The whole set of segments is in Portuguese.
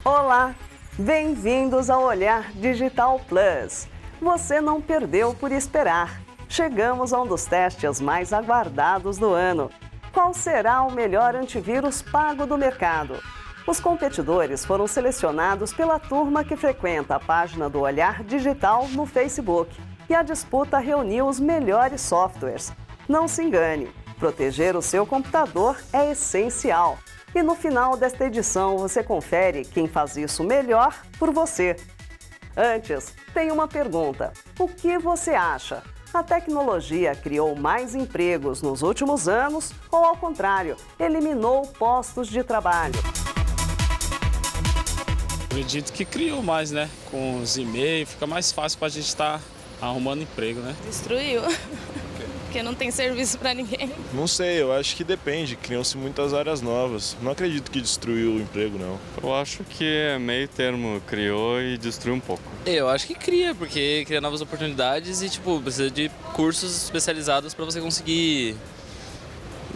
Olá, bem-vindos ao Olhar Digital Plus. Você não perdeu por esperar. Chegamos a um dos testes mais aguardados do ano. Qual será o melhor antivírus pago do mercado? Os competidores foram selecionados pela turma que frequenta a página do Olhar Digital no Facebook. E a disputa reuniu os melhores softwares. Não se engane, proteger o seu computador é essencial. E no final desta edição você confere quem faz isso melhor por você. Antes, tem uma pergunta. O que você acha? A tecnologia criou mais empregos nos últimos anos ou, ao contrário, eliminou postos de trabalho? Acredito que criou mais, né? Com os e-mails, fica mais fácil para a gente estar arrumando emprego, né? Destruiu, porque não tem serviço para ninguém. Não sei, eu acho que depende, criam-se muitas áreas novas. Não acredito que destruiu o emprego, não. Eu acho que é meio termo, criou e destruiu um pouco. Eu acho que cria, porque cria novas oportunidades e, precisa de cursos especializados para você conseguir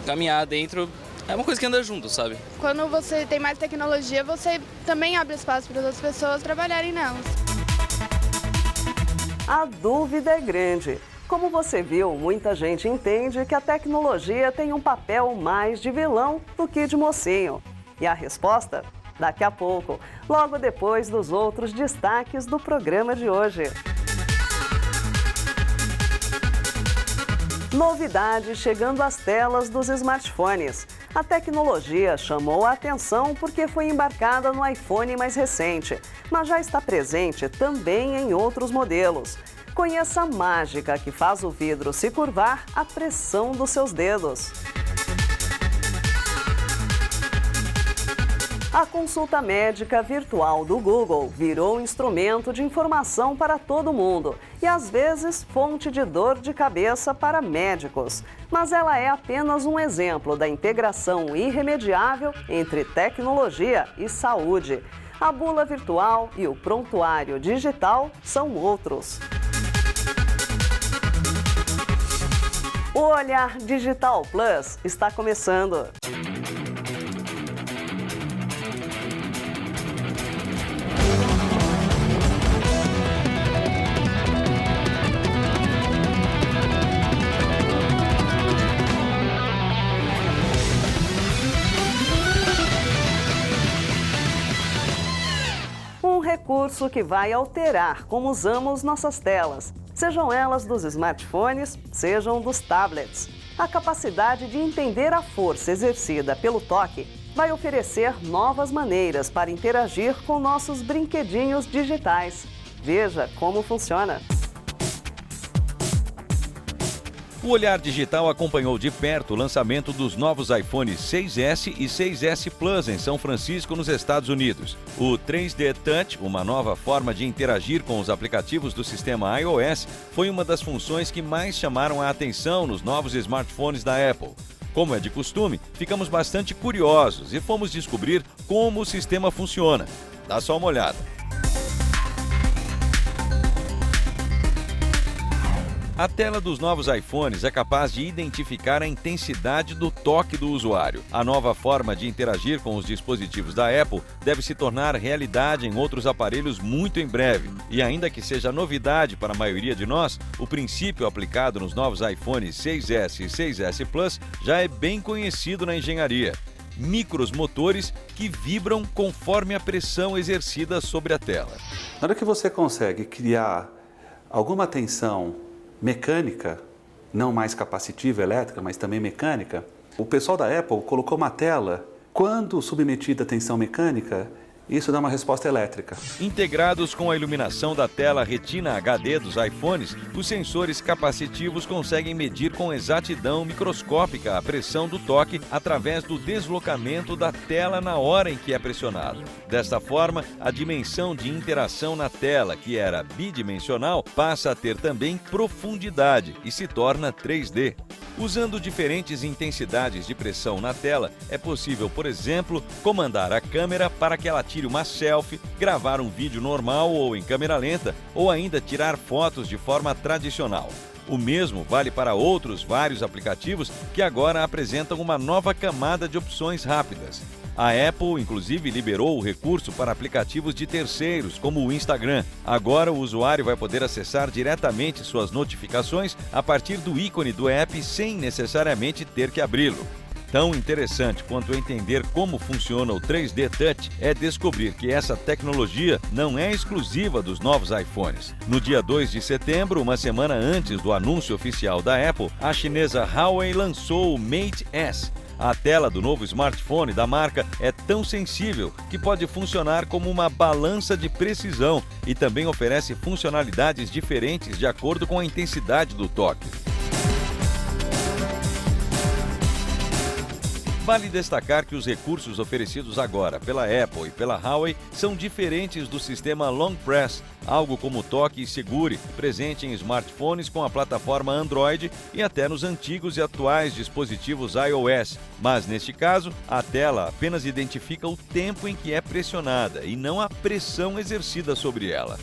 caminhar dentro. É uma coisa que anda junto, sabe? Quando você tem mais tecnologia, você também abre espaço para as outras pessoas trabalharem nelas. A dúvida é grande. Como você viu, muita gente entende que a tecnologia tem um papel mais de vilão do que de mocinho. E a resposta? Daqui a pouco, logo depois dos outros destaques do programa de hoje. Novidade chegando às telas dos smartphones. A tecnologia chamou a atenção porque foi embarcada no iPhone mais recente, mas já está presente também em outros modelos. Conheça a mágica que faz o vidro se curvar à pressão dos seus dedos. A consulta médica virtual do Google virou um instrumento de informação para todo mundo e, às vezes, fonte de dor de cabeça para médicos. Mas ela é apenas um exemplo da integração irremediável entre tecnologia e saúde. A bula virtual e o prontuário digital são outros. O Olhar Digital Plus está começando. Um recurso que vai alterar como usamos nossas telas, sejam elas dos smartphones, sejam dos tablets. A capacidade de entender a força exercida pelo toque vai oferecer novas maneiras para interagir com nossos brinquedinhos digitais. Veja como funciona. O Olhar Digital acompanhou de perto o lançamento dos novos iPhones 6S e 6S Plus em São Francisco, nos Estados Unidos. O 3D Touch, uma nova forma de interagir com os aplicativos do sistema iOS, foi uma das funções que mais chamaram a atenção nos novos smartphones da Apple. Como é de costume, ficamos bastante curiosos e fomos descobrir como o sistema funciona. Dá só uma olhada. A tela dos novos iPhones é capaz de identificar a intensidade do toque do usuário. A nova forma de interagir com os dispositivos da Apple deve se tornar realidade em outros aparelhos muito em breve. E ainda que seja novidade para a maioria de nós, o princípio aplicado nos novos iPhones 6S e 6S Plus já é bem conhecido na engenharia. Micros motores que vibram conforme a pressão exercida sobre a tela. Na hora que você consegue criar alguma tensão mecânica, não mais capacitiva elétrica, mas também mecânica, o pessoal da Apple colocou uma tela, quando submetida à tensão mecânica, isso dá uma resposta elétrica. Integrados com a iluminação da tela Retina HD dos iPhones, os sensores capacitivos conseguem medir com exatidão microscópica a pressão do toque através do deslocamento da tela na hora em que é pressionado. Desta forma, a dimensão de interação na tela, que era bidimensional, passa a ter também profundidade e se torna 3D. Usando diferentes intensidades de pressão na tela, é possível, por exemplo, comandar a câmera para que ela tire uma selfie, gravar um vídeo normal ou em câmera lenta, ou ainda tirar fotos de forma tradicional. O mesmo vale para outros vários aplicativos que agora apresentam uma nova camada de opções rápidas. A Apple, inclusive, liberou o recurso para aplicativos de terceiros, como o Instagram. Agora, o usuário vai poder acessar diretamente suas notificações a partir do ícone do app sem necessariamente ter que abri-lo. Tão interessante quanto entender como funciona o 3D Touch é descobrir que essa tecnologia não é exclusiva dos novos iPhones. No dia 2 de setembro, uma semana antes do anúncio oficial da Apple, a chinesa Huawei lançou o Mate S. A tela do novo smartphone da marca é tão sensível que pode funcionar como uma balança de precisão e também oferece funcionalidades diferentes de acordo com a intensidade do toque. Vale destacar que os recursos oferecidos agora pela Apple e pela Huawei são diferentes do sistema Long Press, algo como toque e segure, presente em smartphones com a plataforma Android e até nos antigos e atuais dispositivos iOS. Mas, neste caso, a tela apenas identifica o tempo em que é pressionada e não a pressão exercida sobre ela.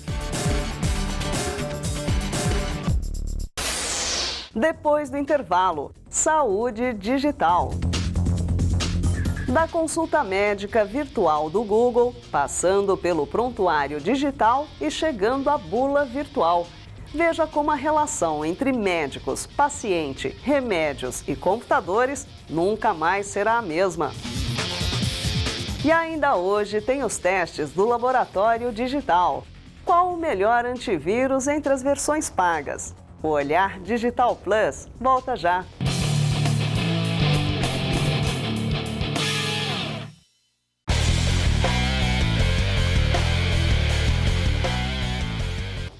Depois do intervalo, saúde digital. Da consulta médica virtual do Google, passando pelo prontuário digital e chegando à bula virtual. Veja como a relação entre médicos, paciente, remédios e computadores nunca mais será a mesma. E ainda hoje tem os testes do laboratório digital. Qual o melhor antivírus entre as versões pagas? O Olhar Digital Plus volta já.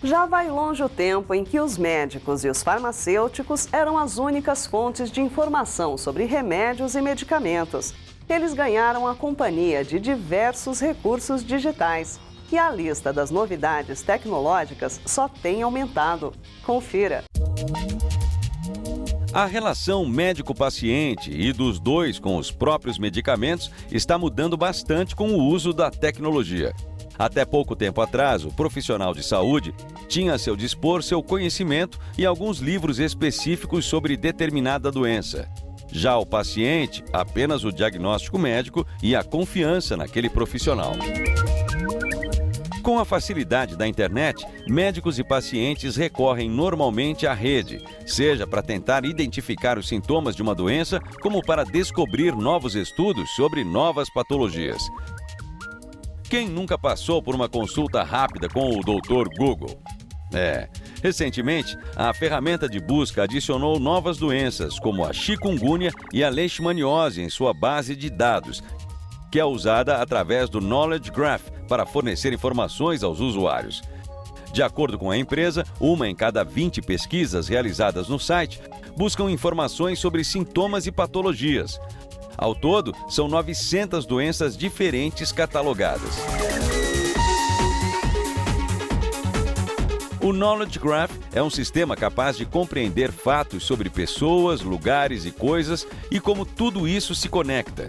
Já vai longe o tempo em que os médicos e os farmacêuticos eram as únicas fontes de informação sobre remédios e medicamentos. Eles ganharam a companhia de diversos recursos digitais. E a lista das novidades tecnológicas só tem aumentado. Confira. A relação médico-paciente e dos dois com os próprios medicamentos está mudando bastante com o uso da tecnologia. Até pouco tempo atrás, o profissional de saúde tinha a seu dispor seu conhecimento e alguns livros específicos sobre determinada doença. Já o paciente, apenas o diagnóstico médico e a confiança naquele profissional. Com a facilidade da internet, médicos e pacientes recorrem normalmente à rede, seja para tentar identificar os sintomas de uma doença, como para descobrir novos estudos sobre novas patologias. Quem nunca passou por uma consulta rápida com o Dr. Google? Recentemente, a ferramenta de busca adicionou novas doenças, como a chikungunya e a leishmaniose em sua base de dados, que é usada através do Knowledge Graph para fornecer informações aos usuários. De acordo com a empresa, uma em cada 20 pesquisas realizadas no site buscam informações sobre sintomas e patologias. Ao todo, são 900 doenças diferentes catalogadas. O Knowledge Graph é um sistema capaz de compreender fatos sobre pessoas, lugares e coisas e como tudo isso se conecta.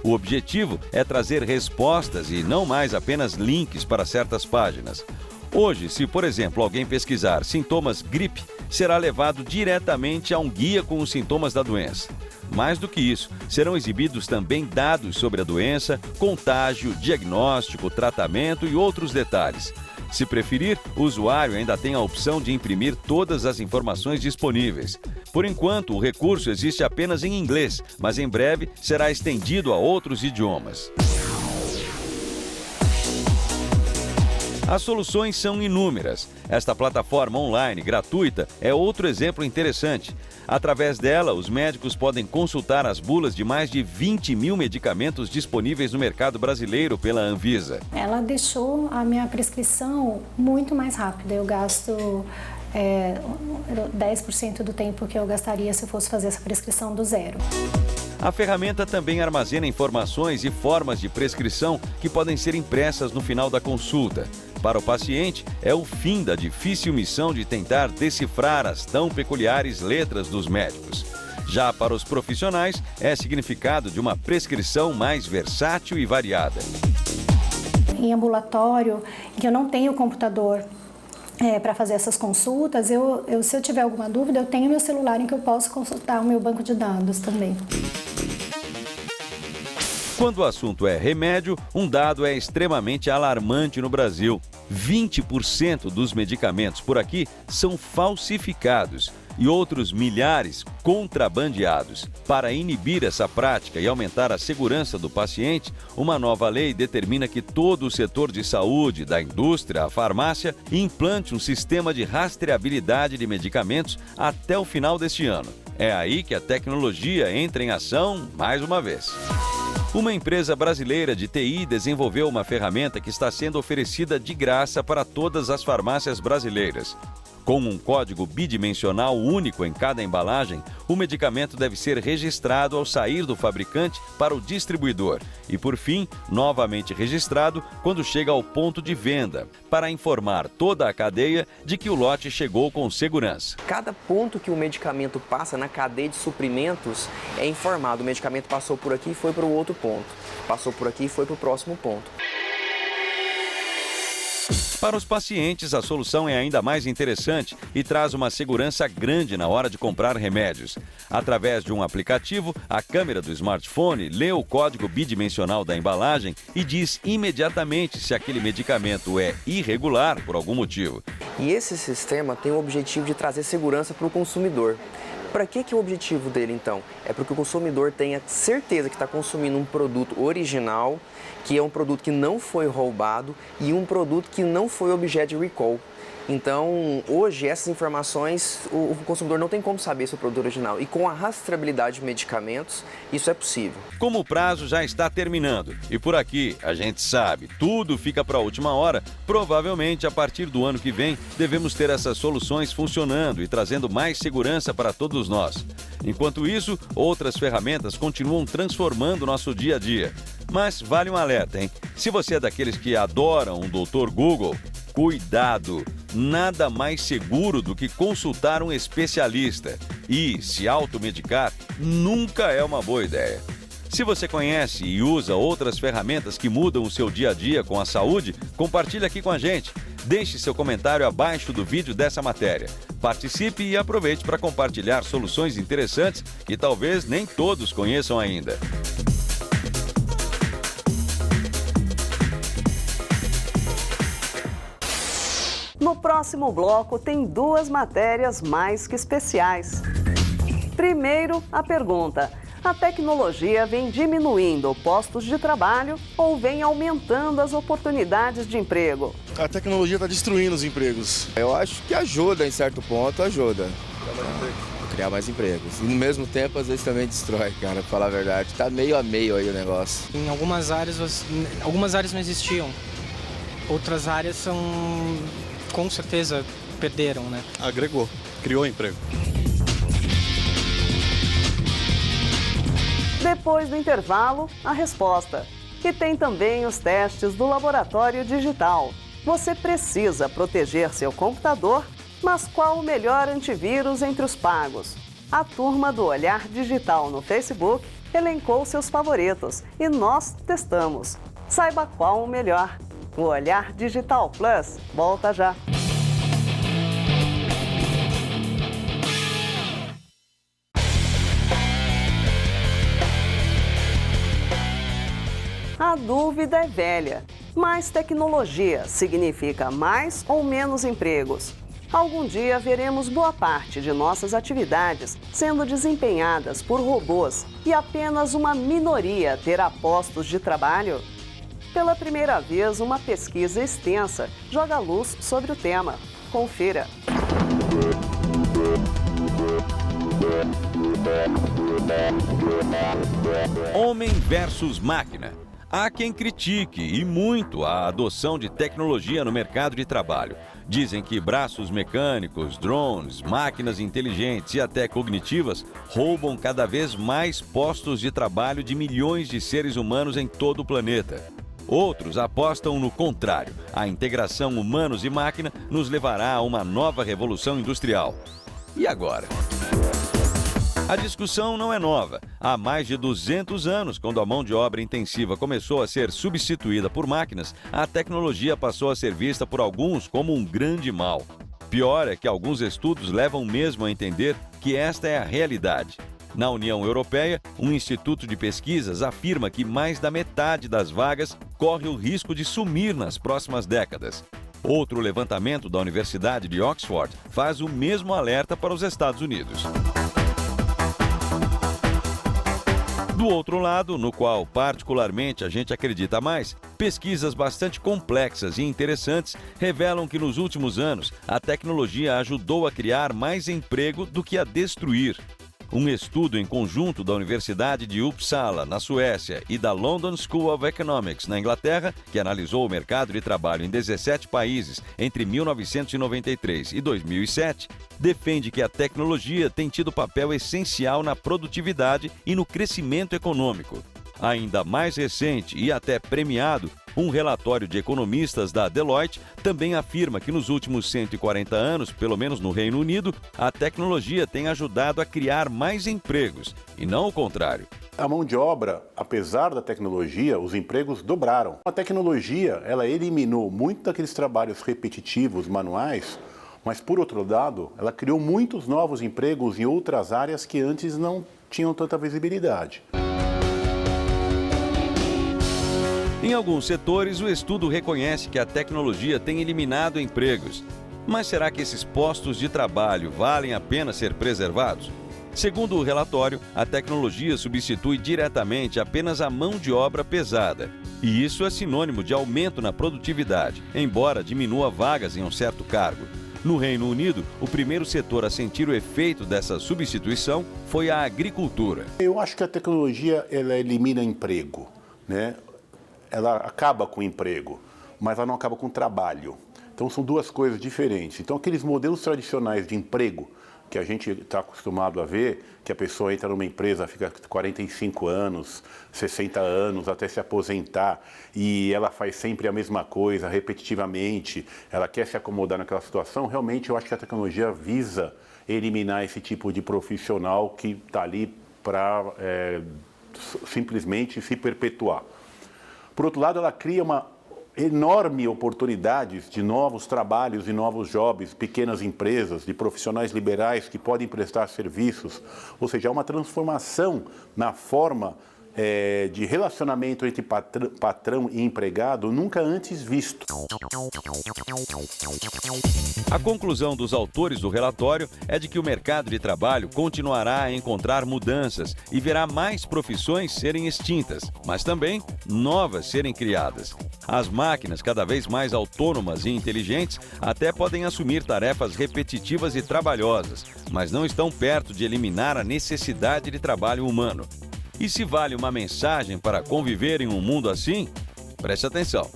O objetivo é trazer respostas e não mais apenas links para certas páginas. Hoje, se, por exemplo, alguém pesquisar sintomas gripe, será levado diretamente a um guia com os sintomas da doença. Mais do que isso, serão exibidos também dados sobre a doença, contágio, diagnóstico, tratamento e outros detalhes. Se preferir, o usuário ainda tem a opção de imprimir todas as informações disponíveis. Por enquanto, o recurso existe apenas em inglês, mas em breve será estendido a outros idiomas. As soluções são inúmeras. Esta plataforma online gratuita é outro exemplo interessante. Através dela, os médicos podem consultar as bulas de mais de 20 mil medicamentos disponíveis no mercado brasileiro pela Anvisa. Ela deixou a minha prescrição muito mais rápida. Eu gasto 10% do tempo que eu gastaria se eu fosse fazer essa prescrição do zero. A ferramenta também armazena informações e formas de prescrição que podem ser impressas no final da consulta. Para o paciente, é o fim da difícil missão de tentar decifrar as tão peculiares letras dos médicos. Já para os profissionais, é significado de uma prescrição mais versátil e variada. Em ambulatório, em que eu não tenho computador para fazer essas consultas, se eu tiver alguma dúvida, eu tenho meu celular em que eu posso consultar o meu banco de dados também. Quando o assunto é remédio, um dado é extremamente alarmante no Brasil. 20% dos medicamentos por aqui são falsificados e outros milhares contrabandeados. Para inibir essa prática e aumentar a segurança do paciente, uma nova lei determina que todo o setor de saúde, da indústria à farmácia, implante um sistema de rastreabilidade de medicamentos até o final deste ano. É aí que a tecnologia entra em ação mais uma vez. Uma empresa brasileira de TI desenvolveu uma ferramenta que está sendo oferecida de graça para todas as farmácias brasileiras. Com um código bidimensional único em cada embalagem, o medicamento deve ser registrado ao sair do fabricante para o distribuidor e, por fim, novamente registrado quando chega ao ponto de venda, para informar toda a cadeia de que o lote chegou com segurança. Cada ponto que o medicamento passa na cadeia de suprimentos é informado. O medicamento passou por aqui e foi para o outro ponto. Passou por aqui e foi para o próximo ponto. Para os pacientes, a solução é ainda mais interessante e traz uma segurança grande na hora de comprar remédios. Através de um aplicativo, a câmera do smartphone lê o código bidimensional da embalagem e diz imediatamente se aquele medicamento é irregular por algum motivo. E esse sistema tem o objetivo de trazer segurança para o consumidor. Para que é o objetivo dele, então? É para que o consumidor tenha certeza que está consumindo um produto original, que é um produto que não foi roubado e um produto que não foi objeto de recall. Então, hoje, essas informações, o consumidor não tem como saber se é o produto original. E com a rastreabilidade de medicamentos, isso é possível. Como o prazo já está terminando e por aqui, a gente sabe, tudo fica para a última hora, provavelmente a partir do ano que vem devemos ter essas soluções funcionando e trazendo mais segurança para todos nós. Enquanto isso, outras ferramentas continuam transformando o nosso dia a dia. Mas vale um alerta, hein? Se você é daqueles que adoram um Dr. Google, cuidado! Nada mais seguro do que consultar um especialista. E se automedicar nunca é uma boa ideia. Se você conhece e usa outras ferramentas que mudam o seu dia a dia com a saúde, compartilhe aqui com a gente. Deixe seu comentário abaixo do vídeo dessa matéria. Participe e aproveite para compartilhar soluções interessantes que talvez nem todos conheçam ainda. No próximo bloco tem duas matérias mais que especiais. Primeiro, a pergunta: a tecnologia vem diminuindo postos de trabalho ou vem aumentando as oportunidades de emprego? A tecnologia está destruindo os empregos. Eu acho que ajuda, em certo ponto, ajuda. Criar mais empregos. E no mesmo tempo, às vezes também destrói, cara, pra falar a verdade. Tá meio a meio aí o negócio. Em algumas áreas não existiam. Outras áreas são, com certeza, perderam, né? Agregou, criou emprego. Depois do intervalo, a resposta. E tem também os testes do Laboratório Digital. Você precisa proteger seu computador, mas qual o melhor antivírus entre os pagos? A turma do Olhar Digital no Facebook elencou seus favoritos e nós testamos. Saiba qual o melhor. O Olhar Digital Plus volta já. A dúvida é velha. Mais tecnologia significa mais ou menos empregos? Algum dia veremos boa parte de nossas atividades sendo desempenhadas por robôs e apenas uma minoria terá postos de trabalho? Pela primeira vez, uma pesquisa extensa joga luz sobre o tema. Confira. Homem versus máquina. Há quem critique, e muito, a adoção de tecnologia no mercado de trabalho. Dizem que braços mecânicos, drones, máquinas inteligentes e até cognitivas roubam cada vez mais postos de trabalho de milhões de seres humanos em todo o planeta. Outros apostam no contrário. A integração humanos e máquina nos levará a uma nova revolução industrial. E agora? A discussão não é nova. Há mais de 200 anos, quando a mão de obra intensiva começou a ser substituída por máquinas, a tecnologia passou a ser vista por alguns como um grande mal. Pior é que alguns estudos levam mesmo a entender que esta é a realidade. Na União Europeia, um instituto de pesquisas afirma que mais da metade das vagas corre o risco de sumir nas próximas décadas. Outro levantamento da Universidade de Oxford faz o mesmo alerta para os Estados Unidos. Do outro lado, no qual particularmente a gente acredita mais, pesquisas bastante complexas e interessantes revelam que nos últimos anos a tecnologia ajudou a criar mais emprego do que a destruir. Um estudo em conjunto da Universidade de Uppsala, na Suécia, e da London School of Economics, na Inglaterra, que analisou o mercado de trabalho em 17 países entre 1993 e 2007, defende que a tecnologia tem tido papel essencial na produtividade e no crescimento econômico. Ainda mais recente e até premiado, um relatório de economistas da Deloitte também afirma que nos últimos 140 anos, pelo menos no Reino Unido, a tecnologia tem ajudado a criar mais empregos, e não o contrário. A mão de obra, apesar da tecnologia, os empregos dobraram. A tecnologia, ela eliminou muito daqueles trabalhos repetitivos, manuais, mas, por outro lado, ela criou muitos novos empregos em outras áreas que antes não tinham tanta visibilidade. Em alguns setores, o estudo reconhece que a tecnologia tem eliminado empregos. Mas será que esses postos de trabalho valem a pena ser preservados? Segundo o relatório, a tecnologia substitui diretamente apenas a mão de obra pesada. E isso é sinônimo de aumento na produtividade, embora diminua vagas em um certo cargo. No Reino Unido, o primeiro setor a sentir o efeito dessa substituição foi a agricultura. Eu acho que a tecnologia ela elimina emprego, né? Ela acaba com o emprego, mas ela não acaba com o trabalho. Então são duas coisas diferentes. Então aqueles modelos tradicionais de emprego que a gente está acostumado a ver, que a pessoa entra numa empresa, fica 45 anos, 60 anos, até se aposentar, e ela faz sempre a mesma coisa, repetitivamente, ela quer se acomodar naquela situação, realmente eu acho que a tecnologia visa eliminar esse tipo de profissional que está ali para simplesmente se perpetuar. Por outro lado, ela cria uma enorme oportunidade de novos trabalhos e novos jobs, pequenas empresas, de profissionais liberais que podem prestar serviços. Ou seja, é uma transformação na forma de relacionamento entre patrão e empregado nunca antes visto. A conclusão dos autores do relatório é de que o mercado de trabalho continuará a encontrar mudanças e verá mais profissões serem extintas, mas também novas serem criadas. As máquinas, cada vez mais autônomas e inteligentes, até podem assumir tarefas repetitivas e trabalhosas, mas não estão perto de eliminar a necessidade de trabalho humano. E se vale uma mensagem para conviver em um mundo assim? Preste atenção.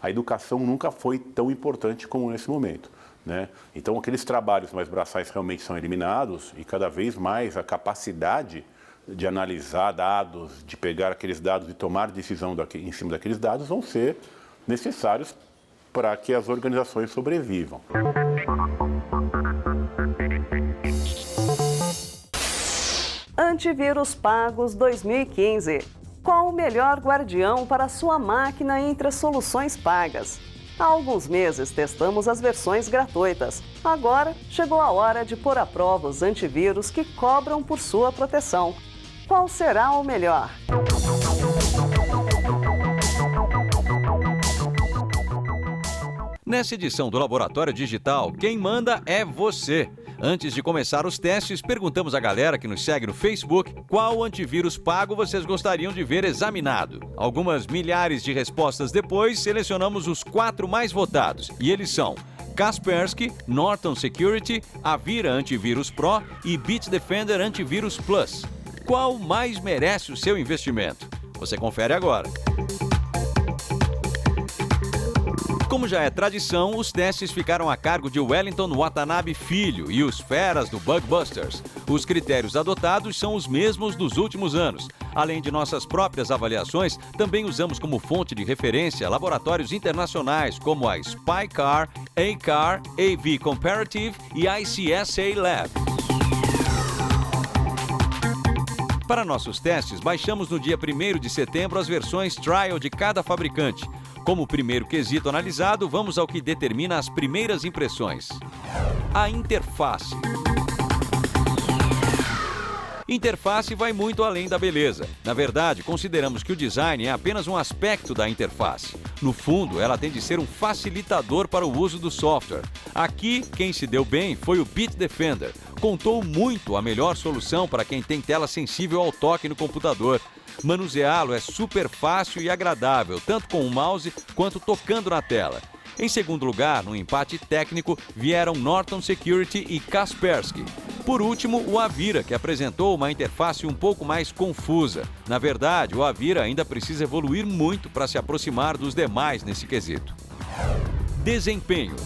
A educação nunca foi tão importante como nesse momento, né? Então aqueles trabalhos mais braçais realmente são eliminados e cada vez mais a capacidade de analisar dados, de pegar aqueles dados e tomar decisão em cima daqueles dados vão ser necessários para que as organizações sobrevivam. Antivírus Pagos 2015. Qual o melhor guardião para sua máquina entre as soluções pagas? Há alguns meses testamos as versões gratuitas. Agora chegou a hora de pôr à prova os antivírus que cobram por sua proteção. Qual será o melhor? Nessa edição do Laboratório Digital, quem manda é você. Antes de começar os testes, perguntamos à galera que nos segue no Facebook qual antivírus pago vocês gostariam de ver examinado. Algumas milhares de respostas depois, selecionamos os 4 mais votados. E eles são Kaspersky, Norton Security, Avira Antivírus Pro e Bitdefender Antivírus Plus. Qual mais merece o seu investimento? Você confere agora. Como já é tradição, os testes ficaram a cargo de Wellington Watanabe Filho e os feras do Bugbusters. Os critérios adotados são os mesmos dos últimos anos. Além de nossas próprias avaliações, também usamos como fonte de referência laboratórios internacionais como a SpyCar, ACAR, AV Comparative e ICSA Lab. Para nossos testes, baixamos no dia 1º de setembro as versões trial de cada fabricante. Como primeiro quesito analisado, vamos ao que determina as primeiras impressões: a interface. Interface vai muito além da beleza. Na verdade, consideramos que o design é apenas um aspecto da interface. No fundo, ela tem de ser um facilitador para o uso do software. Aqui, quem se deu bem foi o Bitdefender. Contou muito a melhor solução para quem tem tela sensível ao toque no computador. Manuseá-lo é super fácil e agradável, tanto com o mouse quanto tocando na tela. Em segundo lugar, no empate técnico, vieram Norton Security e Kaspersky. Por último, o Avira, que apresentou uma interface um pouco mais confusa. Na verdade, o Avira ainda precisa evoluir muito para se aproximar dos demais nesse quesito. Desempenho.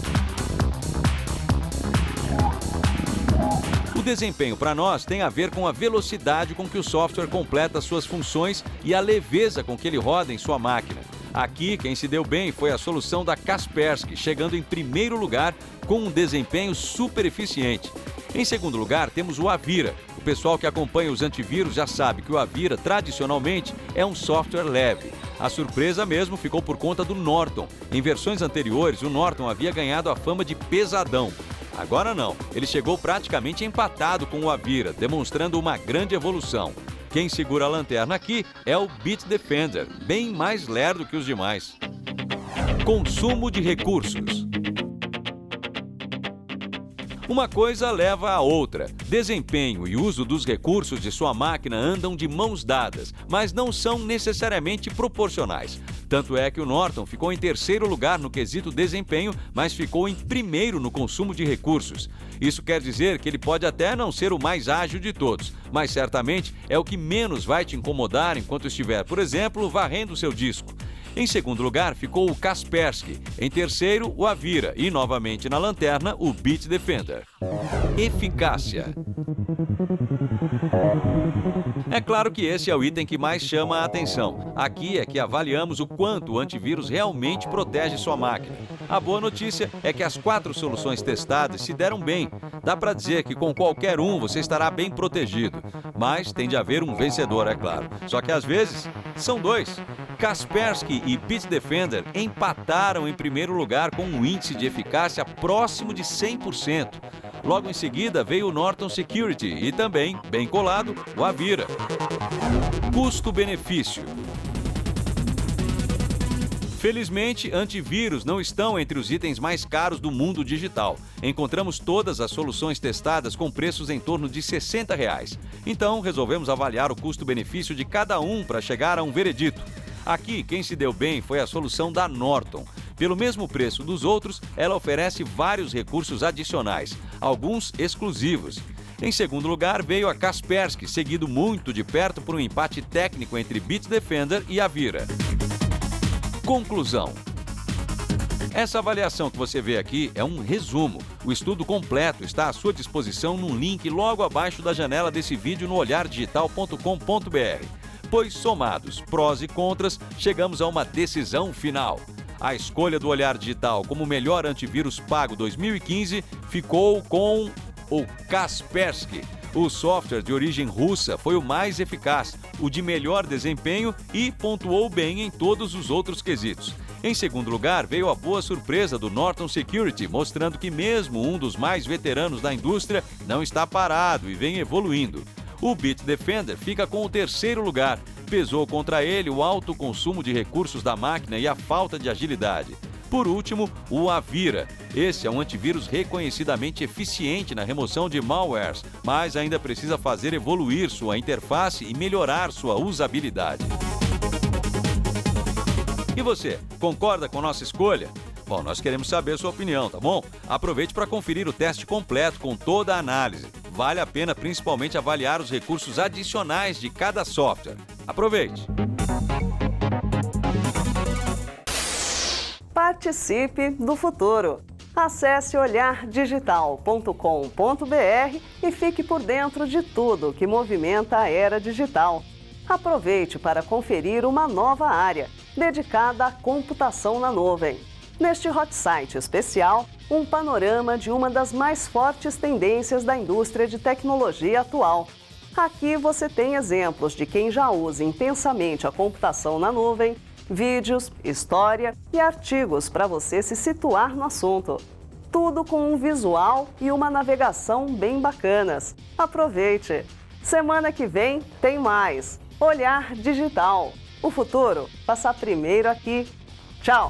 O desempenho para nós tem a ver com a velocidade com que o software completa suas funções e a leveza com que ele roda em sua máquina. Aqui, quem se deu bem foi a solução da Kaspersky, chegando em primeiro lugar com um desempenho super eficiente. Em segundo lugar, temos o Avira. O pessoal que acompanha os antivírus já sabe que o Avira, tradicionalmente, é um software leve. A surpresa mesmo ficou por conta do Norton. Em versões anteriores, o Norton havia ganhado a fama de pesadão. Agora não, ele chegou praticamente empatado com o Avira, demonstrando uma grande evolução. Quem segura a lanterna aqui é o Bitdefender, bem mais lerdo que os demais. Consumo de recursos. Uma coisa leva a outra. Desempenho e uso dos recursos de sua máquina andam de mãos dadas, mas não são necessariamente proporcionais. Tanto é que o Norton ficou em terceiro lugar no quesito desempenho, mas ficou em primeiro no consumo de recursos. Isso quer dizer que ele pode até não ser o mais ágil de todos, mas certamente é o que menos vai te incomodar enquanto estiver, por exemplo, varrendo seu disco. Em segundo lugar ficou o Kaspersky, em terceiro o Avira e, novamente na lanterna, o Bitdefender. Eficácia. É claro que esse é o item que mais chama a atenção. Aqui é que avaliamos o quanto o antivírus realmente protege sua máquina. A boa notícia é que as 4 soluções testadas se deram bem. Dá para dizer que com qualquer um você estará bem protegido. Mas tem de haver um vencedor, é claro. Só que às vezes são 2. Kaspersky e Bitdefender empataram em primeiro lugar com um índice de eficácia próximo de 100%. Logo em seguida veio o Norton Security e também, bem colado, o Avira. Custo-benefício. Felizmente, antivírus não estão entre os itens mais caros do mundo digital. Encontramos todas as soluções testadas com preços em torno de R$60. Então, resolvemos avaliar o custo-benefício de cada um para chegar a um veredito. Aqui, quem se deu bem foi a solução da Norton. Pelo mesmo preço dos outros, ela oferece vários recursos adicionais, alguns exclusivos. Em segundo lugar, veio a Kaspersky, seguido muito de perto por um empate técnico entre Bitdefender e Avira. Conclusão. Essa avaliação que você vê aqui é um resumo. O estudo completo está à sua disposição num link logo abaixo da janela desse vídeo no olhardigital.com.br. Pois, somados prós e contras, chegamos a uma decisão final. A escolha do Olhar Digital como melhor antivírus pago 2015 ficou com o Kaspersky. O software de origem russa foi o mais eficaz, o de melhor desempenho e pontuou bem em todos os outros quesitos. Em segundo lugar, veio a boa surpresa do Norton Security, mostrando que mesmo um dos mais veteranos da indústria não está parado e vem evoluindo. O Bitdefender fica com o terceiro lugar. Pesou contra ele o alto consumo de recursos da máquina e a falta de agilidade. Por último, o Avira. Esse é um antivírus reconhecidamente eficiente na remoção de malwares, mas ainda precisa fazer evoluir sua interface e melhorar sua usabilidade. E você, concorda com nossa escolha? Bom, nós queremos saber sua opinião, tá bom? Aproveite para conferir o teste completo com toda a análise. Vale a pena principalmente avaliar os recursos adicionais de cada software. Aproveite! Participe do futuro. Acesse olhardigital.com.br e fique por dentro de tudo que movimenta a era digital. Aproveite para conferir uma nova área dedicada à computação na nuvem. Neste hot site especial, um panorama de uma das mais fortes tendências da indústria de tecnologia atual. Aqui você tem exemplos de quem já usa intensamente a computação na nuvem, vídeos, história e artigos para você se situar no assunto. Tudo com um visual e uma navegação bem bacanas. Aproveite! Semana que vem tem mais. Olhar Digital. O futuro passa primeiro aqui. Tchau!